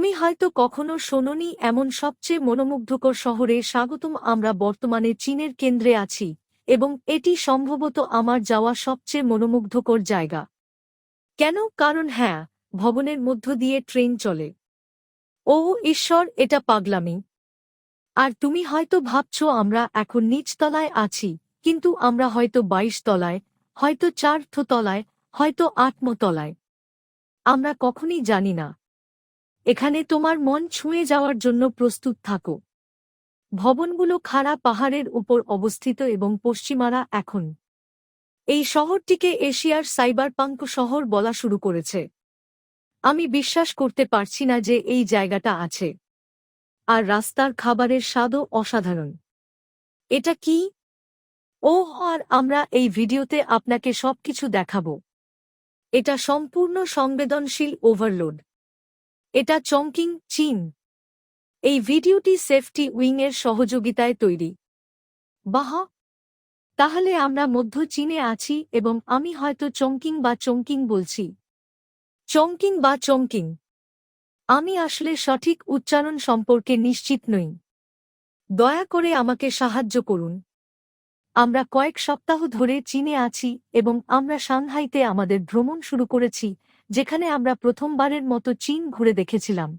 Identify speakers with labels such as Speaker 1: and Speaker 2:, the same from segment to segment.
Speaker 1: তুমি হয়তো কখনো শোনোনি এমন সবচেয়ে মনোমুগ্ধকর শহরে স্বাগতম। আমরা বর্তমানে চীনের কেন্দ্রে আছি এবং এটি সম্ভবত আমার যাওয়া সবচেয়ে মনোমুগ্ধকর জায়গা। কেন? কারণ হ্যাঁ, ভবনের মধ্য দিয়ে ট্রেন চলে। ও ঈশ্বর, এটা পাগলামি। আর তুমি হয়তো ভাবছো আমরা এখন নিচতলায় আছি, কিন্তু আমরা হয়তো 22 তলায়, হয়তো 4th তলায়, হয়তো 8ম তলায়। আমরা কখনই জানি না। এখানে তোমার মন ছুঁয়ে যাওয়ার জন্য প্রস্তুত থাকো। ভবনগুলো খাড়া পাহাড়ের উপর অবস্থিত এবং পশ্চিমারা এখন এই শহরটিকে এশিয়ার সাইবারপাঙ্ক শহর বলা শুরু করেছে। আমি বিশ্বাস করতে পারছি না যে এই জায়গাটা আছে। আর রাস্তার খাবারের স্বাদও অসাধারণ। এটা কি? ওহ, আর আমরা এই ভিডিওতে আপনাকে সবকিছু দেখাবো। এটা সম্পূর্ণ সংবেদনশীল ওভারলোড। এটা চংকিং, চীন। এই ভিডিওটি সেফটি উইংয়ের সহযোগিতায় তৈরি। বাহ! তাহলে আমরা মধ্য চীনে আছি এবং আমি হয়তো চংকিং বা চংকিং বলছি। চংকিং বা চংকিং। আমি আসলে সঠিক উচ্চারণ সম্পর্কে নিশ্চিত নই। দয়া করে আমাকে সাহায্য করুন। আমরা কয়েক সপ্তাহ ধরে চীনে আছি এবং আমরা সাংহাইতে আমাদের ভ্রমণ শুরু করেছি, যেখানে আমরা প্রথমবারের মতো চীন ঘুরে দেখেছিলাম।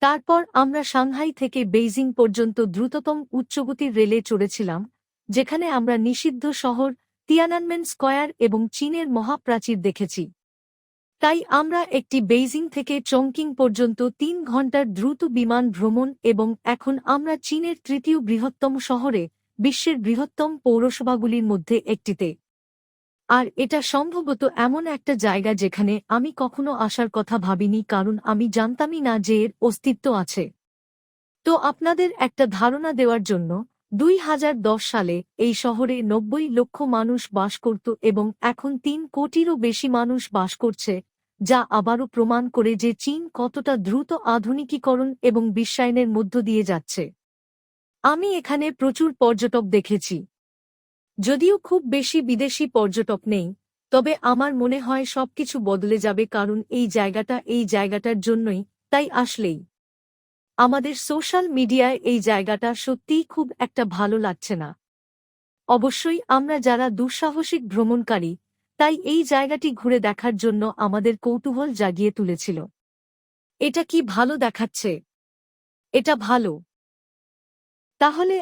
Speaker 1: তারপর আমরা সাংহাই থেকে বেইজিং পর্যন্ত দ্রুততম উচ্চগতির রেলে চড়েছিলাম, যেখানে আমরা নিষিদ্ধ শহর তিয়ানানমেন স্কয়ার এবং চীনের মহাপ্রাচীর দেখেছি। তাই আমরা একটি বেইজিং থেকে চংকিং পর্যন্ত 3 ঘন্টার দ্রুত বিমান ভ্রমণ এবং এখন আমরা চীনের তৃতীয় বৃহত্তম শহরে, বিশ্বের বৃহত্তম পৌরসভাগুলির মধ্যে একটিতে। আর এটা সম্ভবত এমন একটা জায়গা যেখানে আমি কখনো আসার কথা ভাবিনি, কারণ আমি জানতামই না যে এর অস্তিত্ব আছে। তো আপনাদের একটা ধারণা দেওয়ার জন্য, 2010 সালে এই শহরে 90 লক্ষ মানুষ বাস করত এবং এখন 3 কোটিরও বেশি মানুষ বাস করছে, যা আবারও প্রমাণ করে যে চীন কতটা দ্রুত আধুনিকীকরণ এবং বিশ্বায়নের মধ্য দিয়ে যাচ্ছে। আমি এখানে প্রচুর পর্যটক দেখেছি। যদিও খুব বেশি বিদেশি পর্যটক নেই, তবে আমার মনে হয় সবকিছু বদলে যাবে, কারণ এই জায়গাটার জন্যই। তাই আসলেই আমাদের সোশ্যাল মিডিয়ায় এই জায়গাটা সত্যিই খুব একটা ভালো লাগছে না। অবশ্যই আমরা যারা দুঃসাহসিক ভ্রমণকারী, তাই এই জায়গাটি ঘুরে দেখার জন্য আমাদের কৌতূহল জাগিয়ে তুলেছিল। এটা কি ভালো দেখাচ্ছে? এটা ভালো। তাহলে